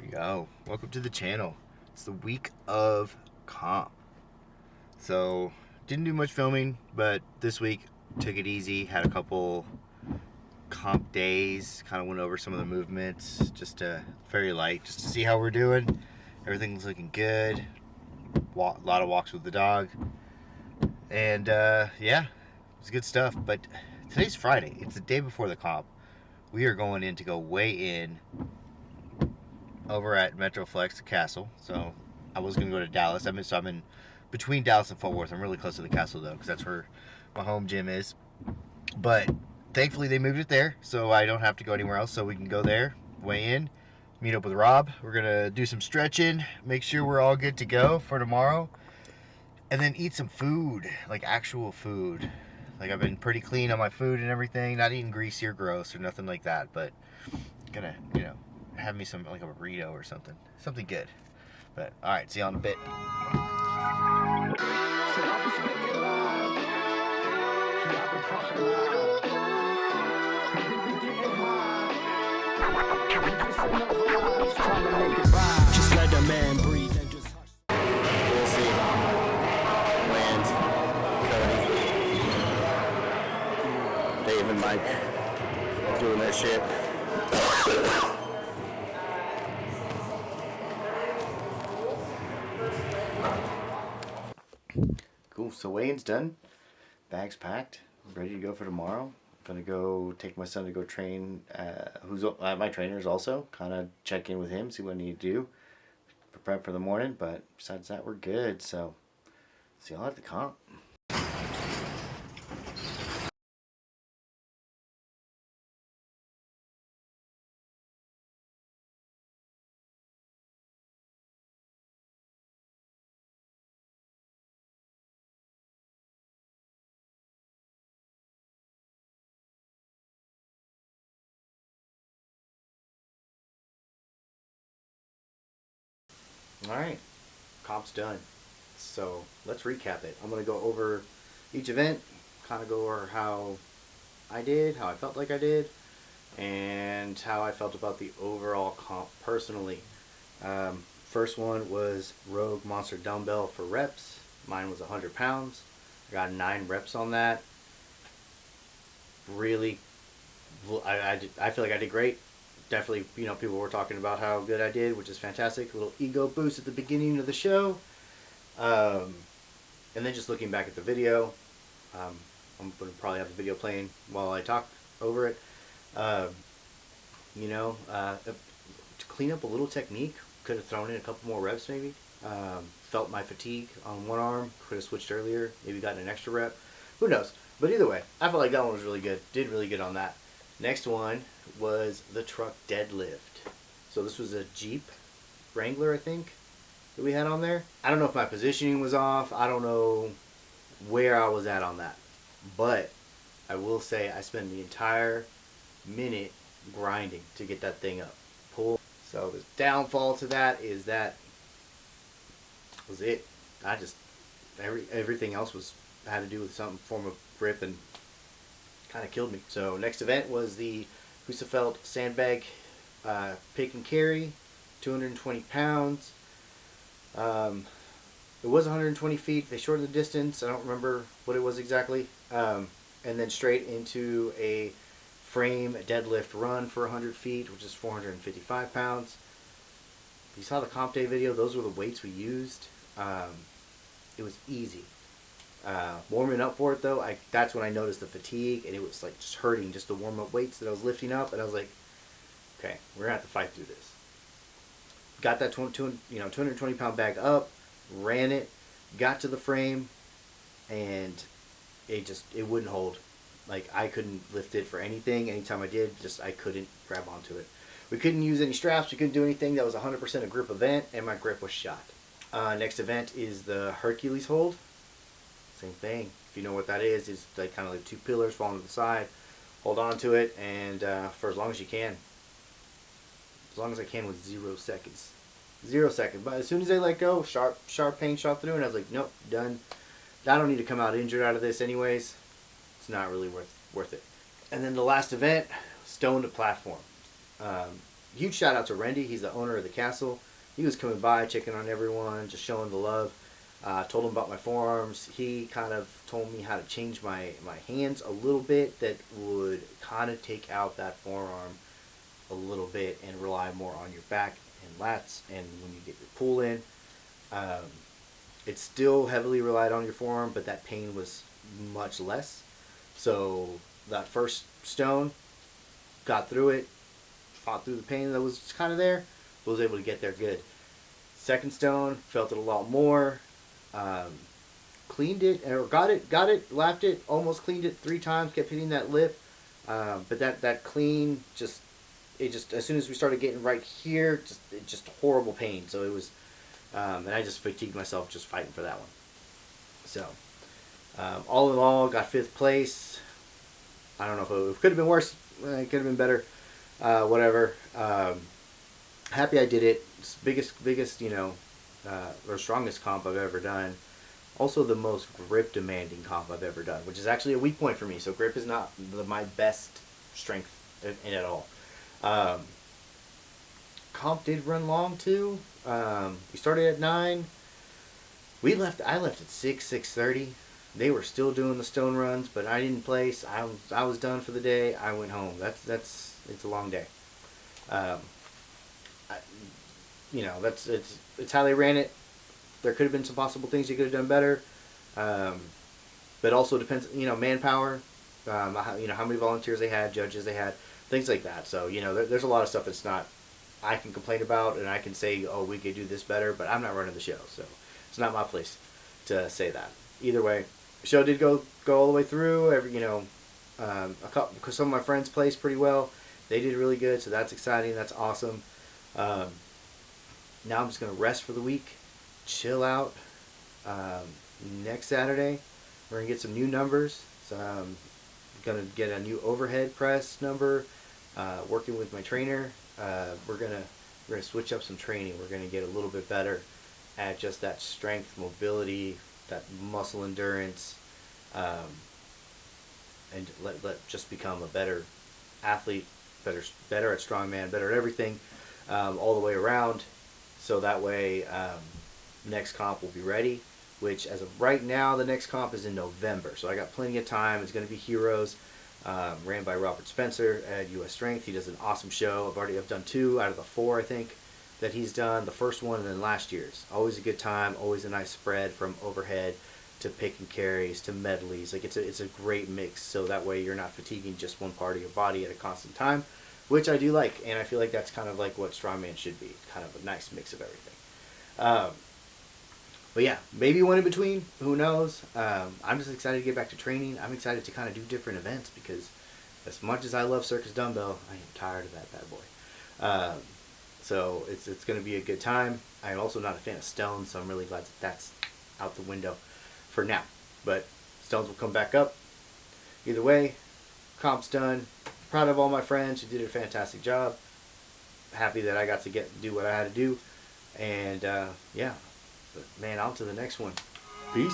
we go. Welcome to the channel. It's the week of comp. So, didn't do much filming, but this week took it easy. Had a couple comp days. Kind of went over some of the movements. Just very light, just to see how we're doing. Everything's looking good. A lot of walks with the dog. And yeah, it's good stuff. But today's Friday. It's the day before the comp. We are going in to go weigh in over at Metroflex, the Castle. So I was going to go to Dallas. I'm in between Dallas and Fort Worth. I'm really close to the Castle, though, because that's where my home gym is. But thankfully, they moved it there, so I don't have to go anywhere else. So we can go there, weigh in, meet up with Rob. We're going to do some stretching, make sure we're all good to go for tomorrow, and then eat some food, like actual food. Like, I've been pretty clean on my food and everything, not eating greasy or gross or nothing like that, but gonna, have me some, like a burrito or something good. But all right, see you in a bit. Just let the man breathe and just hush. We'll see. Lance, Cody, Dave and Mike doing their shit. Cool, so weigh-in's done. Bags packed. Ready to go for tomorrow. I'm gonna go take my son to go train. Who's my trainers also. Kind of check in with him, see what I need to do. Prep for the morning, but besides that, we're good. So, see y'all at the comp. Alright, comp's done. So let's recap it. I'm going to go over each event, kind of go over how I did, how I felt like I did, and how I felt about the overall comp personally. First one was Rogue Monster Dumbbell for reps. Mine was 100 pounds. I got 9 reps on that. Really, I feel like I did great. Definitely, people were talking about how good I did, which is fantastic. A little ego boost at the beginning of the show. And then just looking back at the video, I'm going to probably have the video playing while I talk over it. To clean up a little technique, could have thrown in a couple more reps maybe. Felt my fatigue on one arm, could have switched earlier, maybe gotten an extra rep. Who knows? But either way, I felt like that one was really good. Did really good on that. Next one was the truck deadlift. So this was a Jeep Wrangler, I think, that we had on there. I don't know if my positioning was off. I don't know where I was at on that. But I will say I spent the entire minute grinding to get that thing up. Pull. So the downfall to that is that was it. Everything else had to do with some form of grip and kind of killed me. So next event was the Husafeld sandbag pick and carry, 220 pounds. It was 120 feet. They shortened the distance. I don't remember what it was exactly. And then straight into a frame deadlift run for 100 feet, which is 455 pounds. You saw the comp day video. Those were the weights we used. It was easy. Warming up for it though, that's when I noticed the fatigue, and it was like just hurting just the warm up weights that I was lifting up, and I was like, okay, we're gonna have to fight through this. Got that 220 pound bag up, ran it, got to the frame, and it wouldn't hold. Like, I couldn't lift it for anything. Anytime I did, I couldn't grab onto it. We couldn't use any straps. We couldn't do anything. That was 100% a grip event, and my grip was shot. Next event is the Hercules hold. Same thing. If you know what that is, it's like kind of like 2 pillars falling to the side. Hold on to it, and for as long as you can. As long as I can with 0 seconds. 0 seconds. But as soon as they let go, sharp pain shot through, and I was like, nope, done. I don't need to come out injured out of this anyways. It's not really worth it. And then the last event, stone to platform. huge shout out to Randy. He's the owner of the castle. He was coming by, checking on everyone, just showing the love. Told him about my forearms. He kind of told me how to change my hands a little bit that would kind of take out that forearm a little bit and rely more on your back and lats. And when you get your pull in, it still heavily relied on your forearm, but that pain was much less. So that first stone, got through it, fought through the pain that was kind of there, but was able to get there good. Second stone, felt it a lot more. Cleaned it, or got it, lapped it, almost cleaned it 3 times, kept hitting that lip. But that clean, just as soon as we started getting right here, just horrible pain. So it was, and I just fatigued myself just fighting for that one. So, all in all, got 5th place. I don't know if it could have been worse. It could have been better. Whatever. Happy I did it. It's biggest, or strongest comp I've ever done. Also the most grip demanding comp I've ever done, which is actually a weak point for me. So grip is not my best strength in at all. Comp did run long too. We started at 9. I left at 6:30. They were still doing the stone runs, but I didn't place. I was done for the day. I went home. It's a long day. It's how they ran it. There could have been some possible things you could have done better, but also depends. Manpower. How many volunteers they had, judges they had, things like that. So there's a lot of stuff that's not I can complain about, and I can say, oh, we could do this better, but I'm not running the show, so it's not my place to say that. Either way, the show did go all the way through. Because some of my friends placed pretty well. They did really good, so that's exciting. That's awesome. Now I'm just gonna rest for the week, chill out. Next Saturday, we're gonna get some new numbers. So I'm gonna get a new overhead press number. Working with my trainer, we're gonna switch up some training. We're gonna get a little bit better at just that strength, mobility, that muscle endurance, and let just become a better athlete, better at strongman, better at everything, all the way around. So that way, next comp will be ready. Which, as of right now, the next comp is in November. So I got plenty of time. It's going to be Heroes, ran by Robert Spencer at US Strength. He does an awesome show. I've done 2 out of the 4, I think, that he's done. The first one and then last year's. Always a good time. Always a nice spread from overhead to pick and carries to medleys. Like it's a great mix. So that way you're not fatiguing just one part of your body at a constant time, which I do like. And I feel like that's kind of like what strongman should be. Kind of a nice mix of everything. But yeah, maybe one in between. Who knows? I'm just excited to get back to training. I'm excited to kind of do different events because as much as I love Circus Dumbbell, I am tired of that bad boy. So it's going to be a good time. I'm also not a fan of stones, so I'm really glad that that's out the window for now. But stones will come back up. Either way, comp's done. Proud of all my friends who did a fantastic job. Happy that I got to do what I had to do. And yeah. But man, on to the next one. Peace.